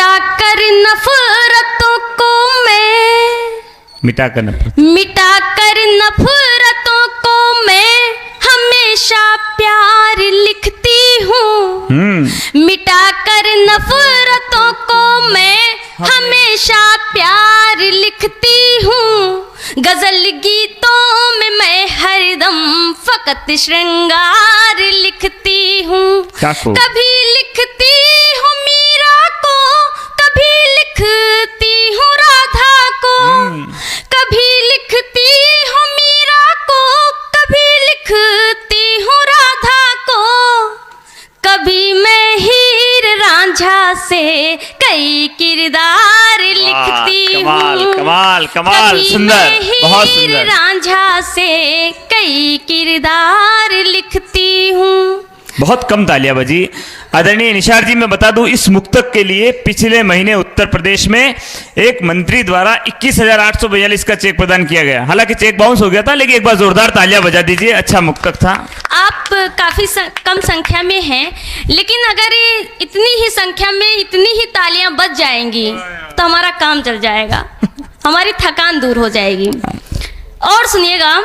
मिटाकर नफरतों को मैं, मिटाकर नफरतों को मैं हमेशा प्यार लिखती हूँ। मिटाकर नफरतों को मैं हमेशा प्यार लिखती हूँ। गजल गीतों में मैं हरदम फकत श्रृंगार लिखती हूँ। कभी लिखती हूँ मीरा को, कभी लिखती हूँ राधा को, कभी लिखती हूँ मीरा को, कभी लिखती हूँ राधा को। कभी मैं हीर रांझा से कई किरदार लिखती हूँ। कमाल कमाल, सुंदर, बहुत सुंदर। रांझा से कई किरदार लिखती हूँ। बहुत कम तालियां बजी। आदरणीय निशार जी, मैं बता दूं, इस मुक्तक के लिए पिछले महीने उत्तर प्रदेश में एक मंत्री द्वारा 21,842 का चेक प्रदान किया गया। हालांकि चेक बाउंस हो गया था, लेकिन एक बार जोरदार तालियां बजा दीजिए। अच्छा मुक्तक था। आप काफी कम संख्या में हैं, लेकिन अगर इतनी ही संख्या में इतनी ही तालियां बज जाएंगी तो हमारा काम चल जाएगा, हमारी थकान दूर हो जाएगी। और सुनिएगा,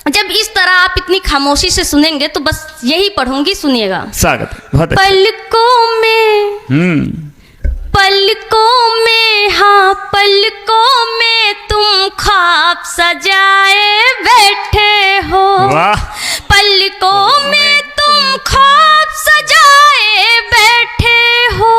जब इस तरह आप इतनी खामोशी से सुनेंगे तो बस यही पढ़ूंगी, सुनिएगा। स्वागत, बहुत अच्छा। पलकों में, पलकों में, हाँ पलकों में तुम ख्वाब सजाए बैठे हो। वाह। पलकों में तुम ख्वाब सजाए बैठे हो,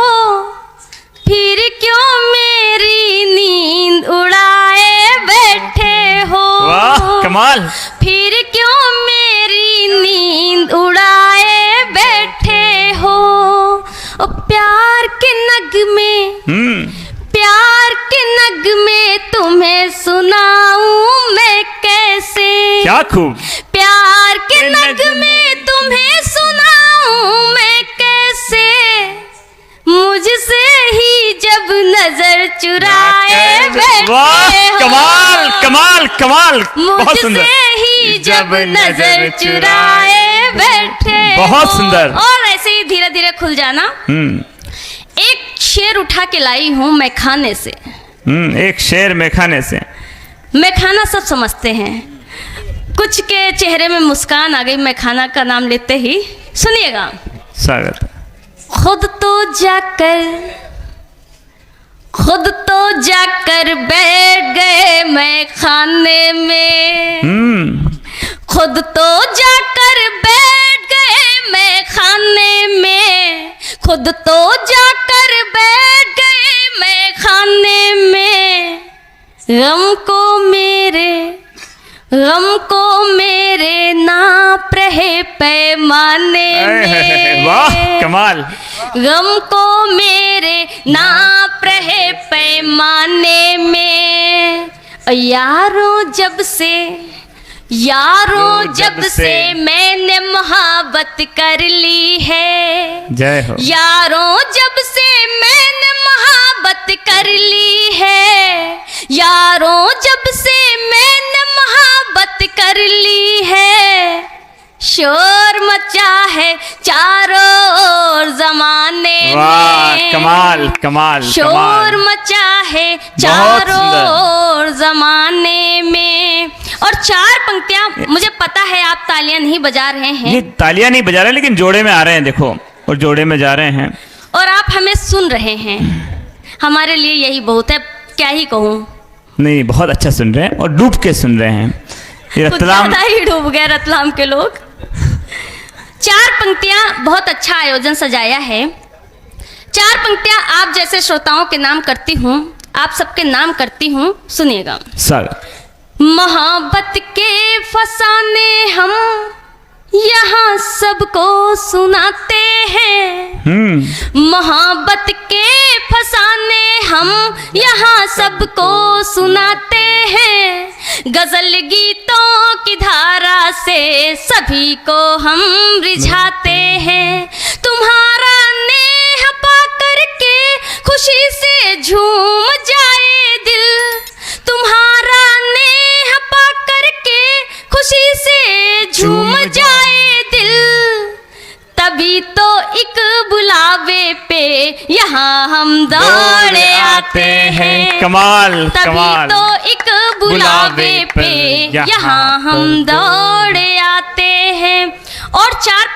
फिर क्यों मेरी नींद उड़ाए बैठे हो। वाह, कमाल। फिर क्यों मेरी नींद उड़ाए बैठे हो। ओ प्यार के नगमे, प्यार के नगमे तुम्हें सुनाऊं मैं कैसे। क्या खूब। प्यार के नगमे तुम्हें सुनाऊं मैं कैसे, मुझसे ही जब नजर चुराए बैठे हो। कमाल कमाल कमाल, बहुत सुंदर। मुझसे ही जब नजर चुराए बैठे। बहुत सुंदर। और ऐसे ही धीरे धीरे खुल जाना। एक शेर उठा के लाई हूँ मैं खाने से। एक शेर में खाने से। मैं खाना सब समझते हैं, कुछ के चेहरे में मुस्कान आ गई मैं खाना का नाम लेते ही। सुनिएगा। स्वागत। खुद तो जाकर बैठ गए मैं खाने में। खुद तो जाकर बैठ गए मैं खाने में। खुद तो जाकर बैठ गए मैं खाने में। गम को मेरे नाप रहे पैमाने में। वाह, कमाल। गम को मेरे नाप रहे पैमाने में। यारों जब से मैंने मोहब्बत कर ली है। जय हो। यारों जब से मैंने मोहब्बत कर ली है। यारों जब से मैंने मोहब्बत कर ली है। शोर मचा है चारों ओर जमाने में। कमाल कमाल। शोर मचा है चारों ओर जमाने में। और चार पंक्तियां, मुझे पता है आप तालियां नहीं बजा रहे हैं। ये तालियां नहीं बजा रहे, लेकिन जोड़े में आ रहे हैं, देखो, और जोड़े में जा रहे हैं। और आप हमें सुन रहे हैं, हमारे लिए यही बहुत है। क्या ही कहूँ। नहीं, बहुत अच्छा सुन रहे हैं और डूब के सुन रहे हैं। रतलाम ही डूब गए, रतलाम के लोग। चार पंक्तियां, बहुत अच्छा आयोजन सजाया है। चार पंक्तियां आप जैसे श्रोताओं के नाम करती हूँ, आप सबके नाम करती हूँ। सुनिएगा। स्वागत। मोहब्बत के फसाने हम यहाँ सबको सुनाते हैं। मोहब्बत के फसाने हम यहाँ सबको सुनाते हैं। गजल गीतों की धारा से सभी को हम रिझाते हैं। तुम्हारा नेह पा करके खुशी से झूम जाए दिल। तुम्हारा नेह पा करके खुशी से झूम जाए दिल। तभी तो एक बुलावे पे यहाँ हम आते हैं, कमाल तभी कमाल। तो एक बुलावे पे यहाँ हम दौड़े आते हैं। और चार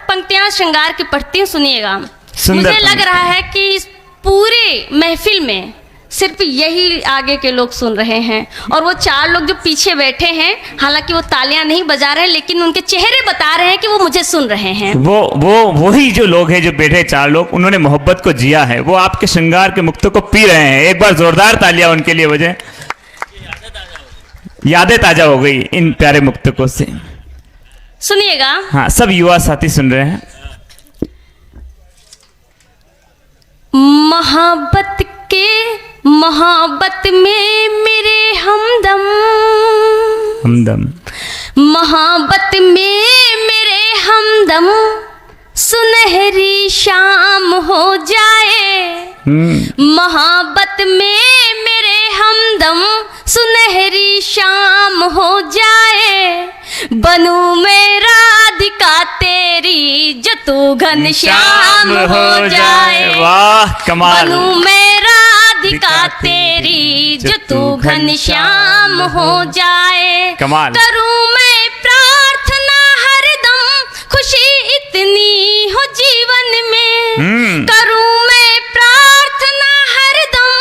पंक्तियां श्रृंगार की पढ़ती हूँ, सुनिएगा। सुंदर मुझे लग रहा है कि इस पूरे महफिल में सिर्फ यही आगे के लोग सुन रहे हैं, और वो चार लोग जो पीछे बैठे हैं, हालांकि वो तालियां नहीं बजा रहे, लेकिन उनके चेहरे बता रहे हैं कि वो मुझे सुन रहे हैं। वही जो लोग हैं, जो बैठे चार लोग, उन्होंने मोहब्बत को जिया है, वो आपके श्रृंगार के मुक्तों को पी रहे हैं। एक बार जोरदार तालियां उनके लिए बजाएं। यादें ताजा हो गई इन प्यारे मुक्तकों से। सुनिएगा। हाँ, सब युवा साथी सुन रहे हैं। मोहब्बत में मेरे हमदम, मोहब्बत में मेरे हमदम, सुनहरी शाम हो जाए। मोहब्बत में मेरे हमदम, सुनहरी शाम हो जाए। बनूं मैं राधिका तेरी, जो तू घनश्याम हो जाए। वाह कमाल। बनूं मैं राधिका तेरी, जो तू घनश्याम हो जाए। कमाल। करूं मैं प्रार्थना हरदम, खुशी इतनी हो जीवन में। करूं मैं प्रार्थना हरदम,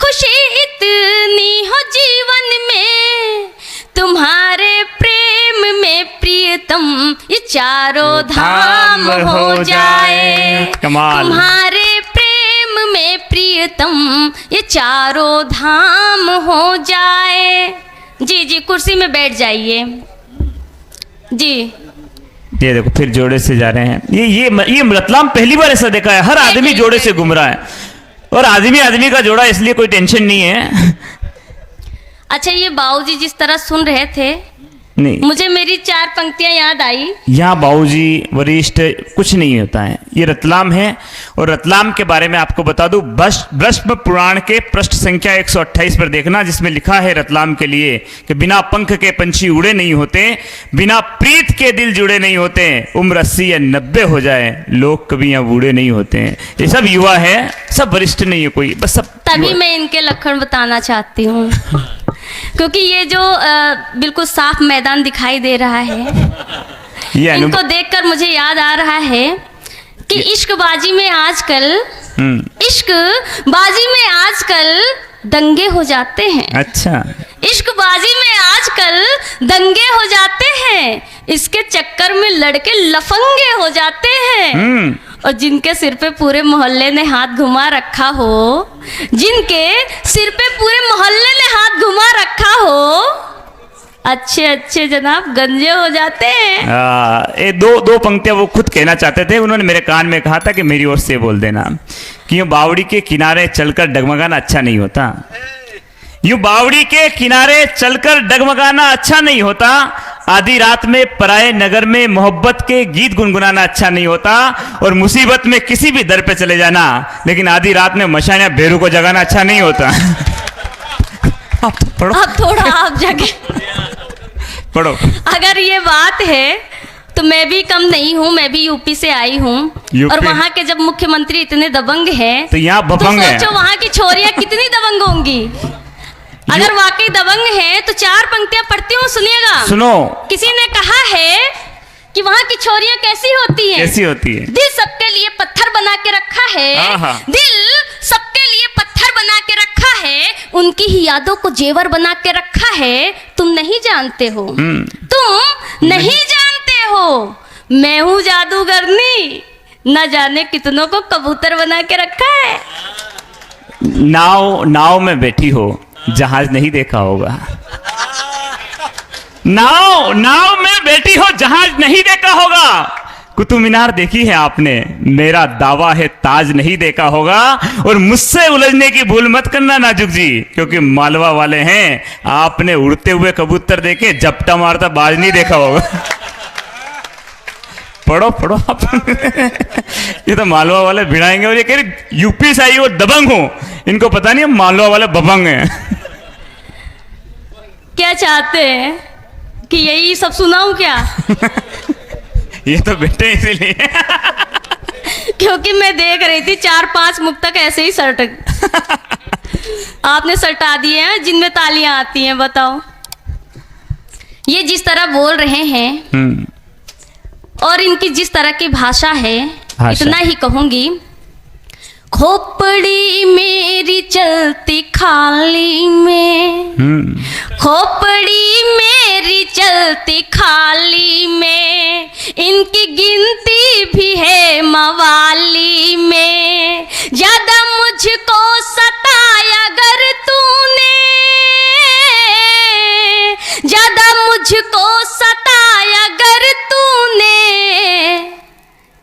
खुशी इतनी हो जीवन में। तुम्हारे प्रेम में प्रियतम, ये चारों धाम हो जाए। कमाल। तुम्हारे प्रेम में प्रियतम, ये चारों धाम हो जाए। जी जी, कुर्सी में बैठ जाइए जी। ये देखो फिर जोड़े से जा रहे हैं। ये रतलाम पहली बार ऐसा देखा है। हर आदमी जोड़े से घूम रहा है, और आदमी का जोड़ा, इसलिए कोई टेंशन नहीं है। अच्छा, ये बाऊजी जिस तरह सुन रहे थे, नहीं, मुझे मेरी चार पंक्तियां याद आई। यहाँ बाबूजी वरिष्ठ कुछ नहीं होता है। ये रतलाम है, और रतलाम के बारे में आपको बता दूं, ब्रह्म पुराण के पृष्ठ संख्या 128 पर देखना, जिसमें लिखा है रतलाम के लिए कि बिना पंख के पंछी उड़े नहीं होते, बिना प्रीत के दिल जुड़े नहीं होते, उम्र 80 या 90 हो जाए, लोग कभी यहाँ बूढ़े नहीं होते हैं। ये सब युवा है, सब वरिष्ठ नहीं है कोई, बस सब। तभी मैं इनके लक्षण बताना चाहती हूँ, क्योंकि ये जो बिल्कुल साफ मैदान दिखाई दे रहा है, इनको देखकर मुझे याद आ रहा है कि इश्कबाजी में आजकल दंगे हो जाते हैं। अच्छा, इश्कबाजी में आजकल दंगे हो जाते हैं, इसके चक्कर में लड़के लफंगे हो जाते हैं। और जिनके सिर पे पूरे मोहल्ले ने हाथ घुमा रखा हो, जिनके सिर पे पूरे मोहल्ले ने हाथ घुमा रखा हो, अच्छे जनाब गंजे हो जाते हैं। ये दो पंक्तियां वो खुद कहना चाहते थे। उन्होंने मेरे कान में कहा था कि मेरी ओर से बोल देना कि यूं बावड़ी के किनारे चलकर डगमगाना अच्छा नहीं होता। यूं बावड़ी के किनारे चलकर डगमगाना अच्छा नहीं होता। आधी रात में पराए नगर में मोहब्बत के गीत गुनगुनाना अच्छा नहीं होता। और मुसीबत में किसी भी दर पे चले जाना, लेकिन आधी रात में मशानिया भेरू को जगाना अच्छा नहीं होता। आप पढ़ो, आप थोड़ा आप जगह पढ़ो। अगर ये बात है तो मैं भी कम नहीं हूँ, मैं भी यूपी से आई हूँ, और वहाँ के जब मुख्यमंत्री इतने दबंग हैं, तो यहाँ बबंग है। सोचो वहाँ की छोरियाँ कितनी दबंग होंगी। अगर वाकई दबंग है तो चार पंक्तियां पढ़ती हूँ, सुनिएगा। सुनो। किसी ने कहा है कि वहाँ की छोरियां कैसी होती हैं? कैसी होती है? दिल सबके लिए पत्थर बना के रखा है, दिल सबके लिए पत्थर बना के रखा है, उनकी ही यादों को जेवर बना के रखा है। तुम नहीं जानते हो, तुम नहीं जानते हो, मैं हूँ जादूगरनी, न जाने कितनों को कबूतर बना के रखा है। नाव में बैठी हो, जहाज नहीं देखा होगा। नाव में बैठी हो, जहाज नहीं देखा होगा। कुतुब मीनार देखी है आपने, मेरा दावा है ताज नहीं देखा होगा। और मुझसे उलझने की भूल मत करना नाजुक जी, क्योंकि मालवा वाले हैं, आपने उड़ते हुए कबूतर देखे, झपटा मारता बाज नहीं देखा होगा। पढ़ो आप। ये तो मालवा वाले भिड़ाएंगे, और ये कह रहे यूपी से आई वो दबंग हो, इनको पता नहीं मालवा वाले बबंग हैं। क्या चाहते हैं कि यही सब सुनाऊं क्या? ये तो बेटे इसीलिए क्योंकि मैं देख रही थी 4-5 मुक्तक ऐसे ही सटक। आपने सटा दिए हैं जिनमें तालियां आती हैं, बताओ। ये जिस तरह बोल रहे हैं और इनकी जिस तरह की भाषा है, इतना ही कहूंगी। खोपड़ी मेरी चलती खाली में, खोपड़ी मेरी चलती खाली में, इनकी गिनती भी है मवाली में। ज्यादा मुझको सताया अगर तूने, ज्यादा मुझको सताया अगर तूने,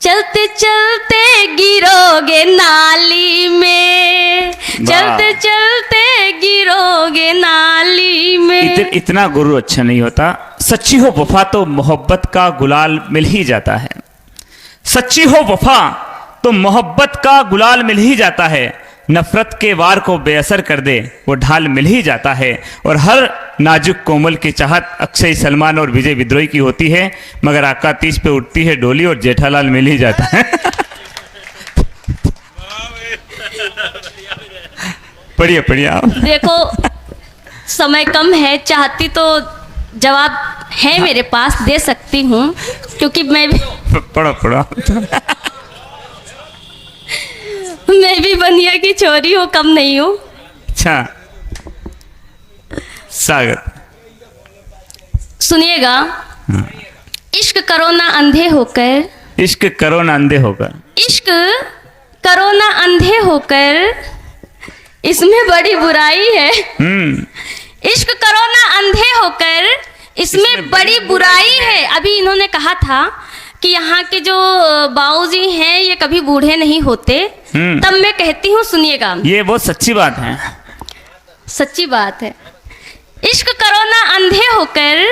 चलते चलते गिरोगे नाली में, चलते चलते गिरोगे नाली में। इतना गुरु अच्छा नहीं होता। सच्ची हो वफा तो मोहब्बत का गुलाल मिल ही जाता है। सच्ची हो वफा तो मोहब्बत का गुलाल मिल ही जाता है। नफरत के वार को बेअसर कर दे वो ढाल मिल ही जाता है। और हर नाजुक कोमल की चाहत अक्षय सलमान और विजय विद्रोही की होती है, मगर आका तीज पे उठती है डोली और जेठालाल मिल ही जाता है। पढ़िए पढ़िए आप। देखो समय कम है, चाहती तो जवाब है मेरे पास, दे सकती हूँ, क्योंकि मैं भी पढ़ो पढ़ो। मैं भी बनिया की छोरी हूँ, कम नहीं हूँ। अच्छा, स्वागत। सुनिएगा। इश्क करो ना अंधे होकर, इश्क करो ना अंधे होकर, इश्क करो ना अंधे होकर, इसमें बड़ी बुराई है। इश्क करो ना अंधे होकर, इसमें बड़ी बुराई है। अभी इन्होंने कहा था कि यहाँ के जो बाऊजी हैं ये कभी बूढ़े नहीं होते, तब मैं कहती हूँ, सुनिएगा, ये बहुत सच्ची बात है। सच्ची बात है। इश्क करो ना अंधे होकर,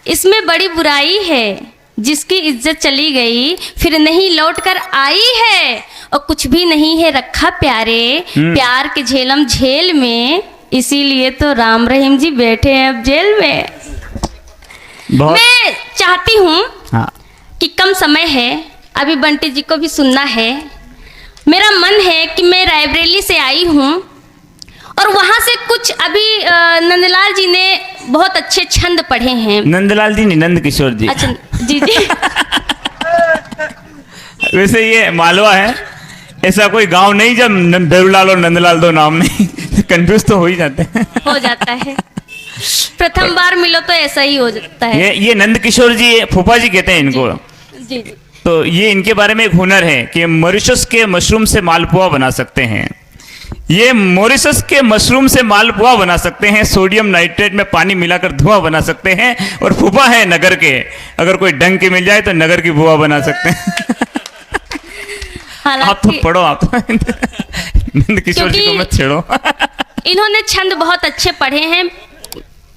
इसमें बड़ी बुराई है। जिसकी इज्जत चली गई फिर नहीं लौट कर आई है, और कुछ भी नहीं है रखा प्यारे, प्यार के झेलम झेल में, इसीलिए तो राम रहीम जी बैठे हैं अब जेल में। मैं चाहती हूँ कि कम समय है, अभी बंटी जी को भी सुनना है। मेरा मन है कि मैं रायबरेली से आई हूँ और वहाँ से कुछ अभी नंदलाल जी ने बहुत अच्छे छंद पढ़े हैं। नंदलाल जी नहीं, नंद किशोर जी। अच्छा जी जी। वैसे ये मालवा है, ऐसा कोई गांव नहीं जब बेरूलाल और नंदलाल दो नाम नहीं। कंफ्यूज तो हो ही जाते हैं। हो जाता है, प्रथम बार मिलो तो ऐसा ही हो जाता है। ये नंद किशोर जी, फूफा जी कहते हैं इनको। जी जी। तो ये इनके बारे में एक हुनर है कि मॉरिशस के मशरूम से मालपुआ बना सकते हैं। ये मॉरिशस के मशरूम से मालपुआ बना सकते हैं, सोडियम नाइट्रेट में पानी मिलाकर धुआं बना सकते हैं, और फूफा है नगर के, अगर कोई डंग के मिल जाए तो नगर की बुआ बना सकते हैं। आप तो पढ़ो, आप तो नंद किशोर जी को मत छेड़ो। इन्होंने छंद बहुत अच्छे पढ़े हैं।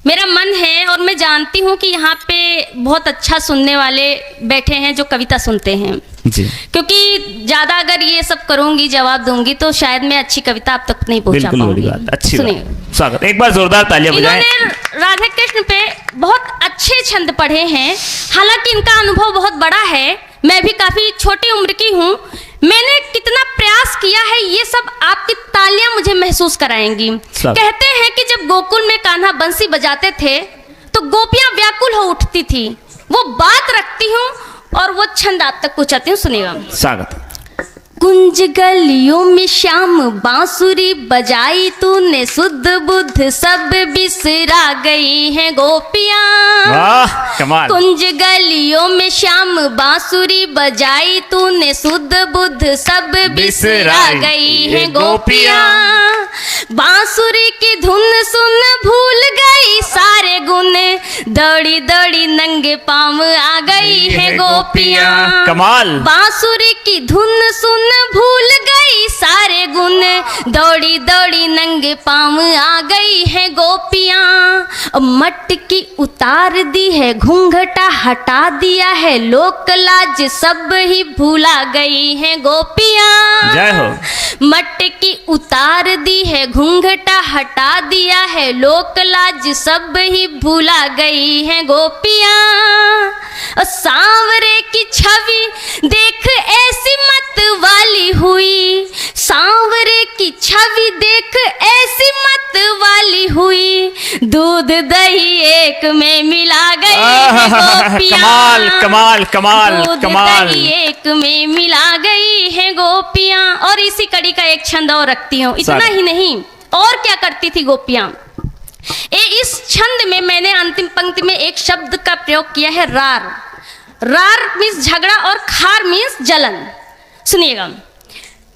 मेरा मन है और मैं जानती हूँ कि यहाँ पे बहुत अच्छा सुनने वाले बैठे हैं जो कविता सुनते हैं जी। क्योंकि ज़्यादा अगर ये सब करूँगी, जवाब दूंगी, तो शायद मैं अच्छी कविता आप तक नहीं पहुँचा पाऊंगी। अच्छी बात। स्वागत, एक बार जोरदार तालियां बजाएं। इन्होंने राधा कृष्ण पे बहुत अच्छे छंद पढ़े हैं। हालांकि इनका अनुभव बहुत बड़ा है, मैं भी काफ़ी छोटी उम्र की हूँ। मैंने कितना प्रयास किया है, ये सब आपकी तालियां मुझे महसूस कराएंगी। कहते हैं कि जब गोकुल में कान्हा बंसी बजाते थे तो गोपियां व्याकुल हो उठती थी। वो बात रखती हूँ और वो छंद आप तक पहुंचाती हूँ, सुनिएगा। स्वागत। कुंज गलियों में श्याम बांसुरी बजाई तूने, शुद्ध बुद्ध सब बिसरा गई हैं गोपियां। वाह कमाल। कुंज गलियों में श्याम बांसुरी बजाई तूने, शुद्ध बुद्ध सब बिसरा गई हैं गोपियां। बांसुरी की धुन सुन भूल गई सारे गुण, दौड़ी दौड़ी नंगे पांव आ गई हैं गोपियां। कमाल। बांसुरी की धुन सुन भूल गई सारे गुण, दौड़ी दौड़ी नंगे पांव आ गई हैं गोपियां। मटकी उतार दी है, घूंघटा हटा दिया है, लोक लाज सब ही भूला गई हैं गोपियां। जय हो। मटकी उतार दी है, घूंघटा हटा दिया है, लोक लाज सब ही भूला गई हैं गोपियां। सांवरे की छवि देख ऐसी मत वाली हुई, सांवरे की छवि देख ऐसी मत हुई, दूध दही एक में मिला गई है गोपियाँ। कमाल कमाल कमाल दूध कमाल। दही एक में मिला गई है गोपियाँ। और इसी कड़ी का एक छंद और रखती हूँ। इतना सारा। ही नहीं, और क्या करती थी गोपियाँ। इस छंद में मैंने अंतिम पंक्ति में एक शब्द का प्रयोग किया है, रार। रार मीन्स झगड़ा और खार मीन्स जलन। सुनिएगा।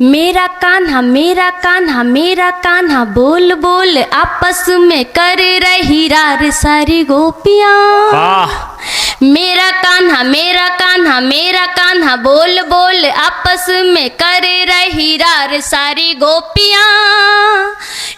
मेरा कान्हा मेरा कान्हा मेरा कान्हा, बोल बोल आपस में कर रही रार सारी गोपियाँ। वाह। मेरा कान्हा मेरा कान्हा मेरा कान्हा, बोल बोल आपस में कर रही रार सारी गोपियाँ।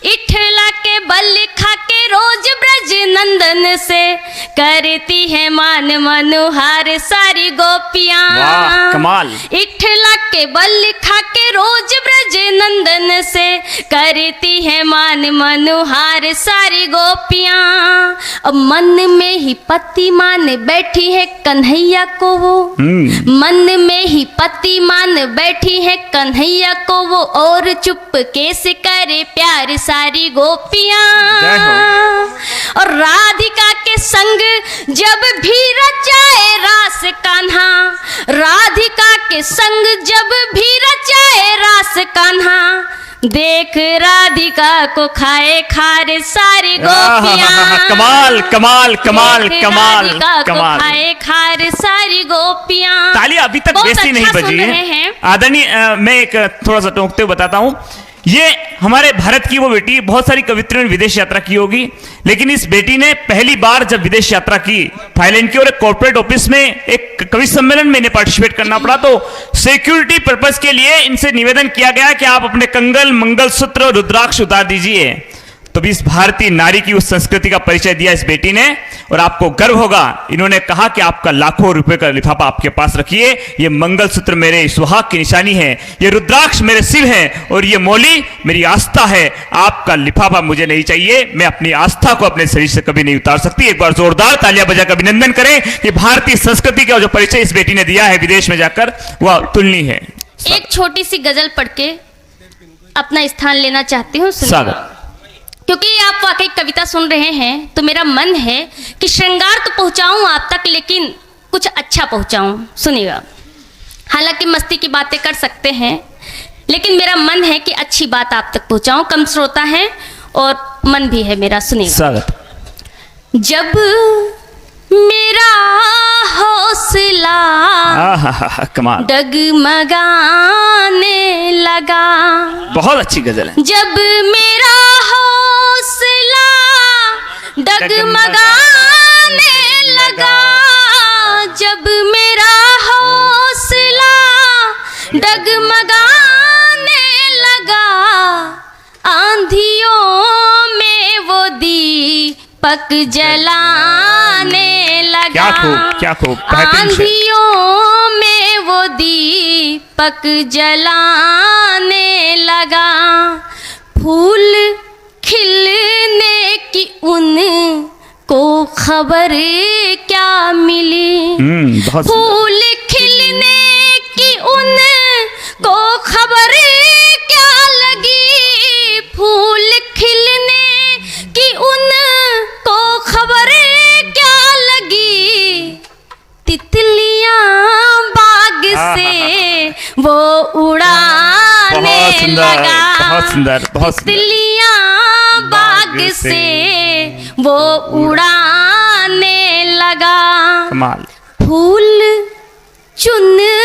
इठला के बल खा के रोज ब्रज नंदन से, करती है मान मनोहार सारी गोपियाँ। वाह, कमाल। इठला के बल खा के रोज ब्रज नंदन से, करती है मान मनोहार सारी गोपियाँ। अब मन में ही पति मान बैठी है कन्हैया को वो, मन में ही पति मान बैठी है कन्हैया को वो, और चुप कैसे करे प्यार सारी गोपियाँ। और राधिका के संग जब भी रचाए रास कान्हा, राधिका के संग जब भी रचाए रास कान्हा, देख राधिका को खाए खार सारी गोपियाँ। कमाल कमाल कमाल देख कमाल राधिका को कमाल। खाए खार सारी गोपियाँ। ताली अभी तक बहुत वैसी नहीं अच्छा बजी सुन रहे है। हैं। आदरणीय, मैं एक थोड़ा सा टोकते हुए बताता हूँ। ये हमारे भारत की वो बेटी, बहुत सारी कवित्रियों ने विदेश यात्रा की होगी, लेकिन इस बेटी ने पहली बार जब विदेश यात्रा की थाईलैंड की, और एक कॉर्पोरेट ऑफिस में एक कवि सम्मेलन में इन्हें पार्टिसिपेट करना पड़ा, तो सिक्योरिटी पर्पस के लिए इनसे निवेदन किया गया कि आप अपने कंगन मंगलसूत्र और रुद्राक्ष उतार दीजिए। तो भी इस भारतीय नारी की उस संस्कृति का परिचय दिया इस बेटी ने, और आपको गर्व होगा, इन्होंने कहा कि आपका लाखों रुपए का लिफाफा आपके पास रखिए, ये मंगलसूत्र मेरे सुहाग की निशानी है, ये रुद्राक्ष मेरे शिव है, और ये मौली मेरी आस्था है। आपका लिफाफा मुझे नहीं चाहिए, मैं अपनी आस्था को अपने शरीर से कभी नहीं उतार सकती। एक बार जोरदार तालियां बजाकर अभिनंदन करें कि भारतीय संस्कृति का जो परिचय इस बेटी ने दिया है विदेश में जाकर, वह तुलनीय है। एक छोटी सी गजल पढ़ के अपना स्थान लेना चाहती हूँ। स्वागत। क्योंकि आप वाकई कविता सुन रहे हैं तो मेरा मन है कि श्रृंगार तो पहुंचाऊं आप तक, लेकिन कुछ अच्छा पहुंचाऊं। सुनिएगा। हालांकि मस्ती की बातें कर सकते हैं, लेकिन मेरा मन है कि अच्छी बात आप तक पहुंचाऊं। कम श्रोता है और मन भी है मेरा। सुनिएगा। स्वागत। जब मेरा हौसला कमाल, डगमगाने लगा, बहुत अच्छी गजल है। जब मेरा हौसला डगमगाने लगा, जब मेरा हौसला डगमगाने लगा, आंधियों में वो दीपक जलाने लगा। क्या खूब, क्या खूब, बेहतरीन शेर। आंधियों में वो दीपक जलाने लगा, फूल खिलने की उनको खबर क्या मिली, बहुत फूल खिलने की उनको खबर क्या लगी, फूल खिलने की उनको खबर क्या लगी, तितलियां बाग से वो उड़ाने बहुत सुंदर, लगा, बहुत सुंदर, बहुत सुंदर। तितलियां बाग से वो उड़ाने लगा, कमाल। फूल चुनने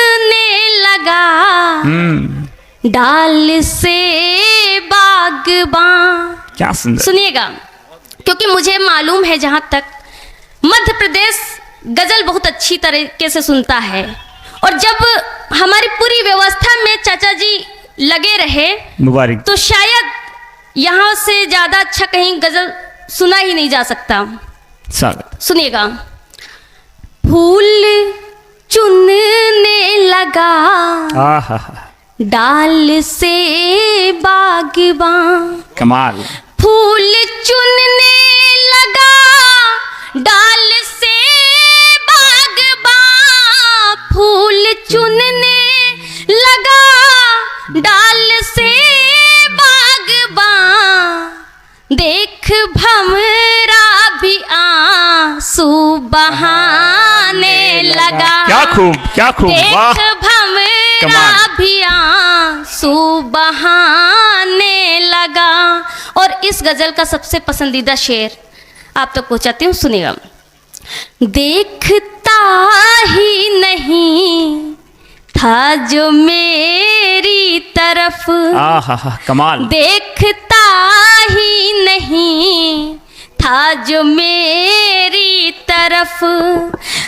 लगा, डाल से बागबान। क्या सुंदर। सुनिएगा, क्योंकि मुझे मालूम है जहाँ तक मध्य प्रदेश गजल बहुत अच्छी तरीके से सुनता है, और जब हमारी पूरी व्यवस्था में चाचा जी लगे रहे मुबारक, तो शायद यहाँ से ज़्यादा अच्छा कहीं गजल सुना ही नहीं जा सकता। स्वागत। सुनिएगा। फूल चुनने लगा, डाल से बागबान, कमाल। फूल चुनने लगा, डाल से बागबान, फूल चुनने लगा, डाल से बागबान, देख भा क्या खूब, क्या खूब, वाह। देख भंवरा कमाल। भी आंसू बहाने लगा। और इस गजल का सबसे पसंदीदा शेर आप तक पहुंचाती हूँ, सुनिएगा। देखता ही नहीं था जो मेरी तरफ, आहा कमाल। देखता ही नहीं था जो मेरी तरफ,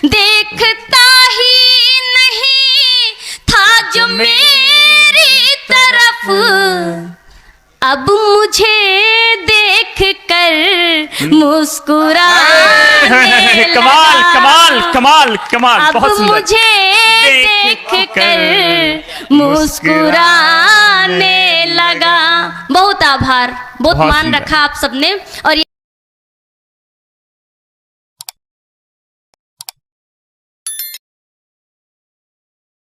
देखता ही नहीं था जो मेरी तरफ, अब मुझे देख कर मुस्कुराने कमाल लगा। कमाल कमाल कमाल, अब बहुत सुंदर। मुझे देख कर मुस्कुराने लगा। बहुत आभार, बहुत बहुत मान सुंदर। रखा आप सबने। और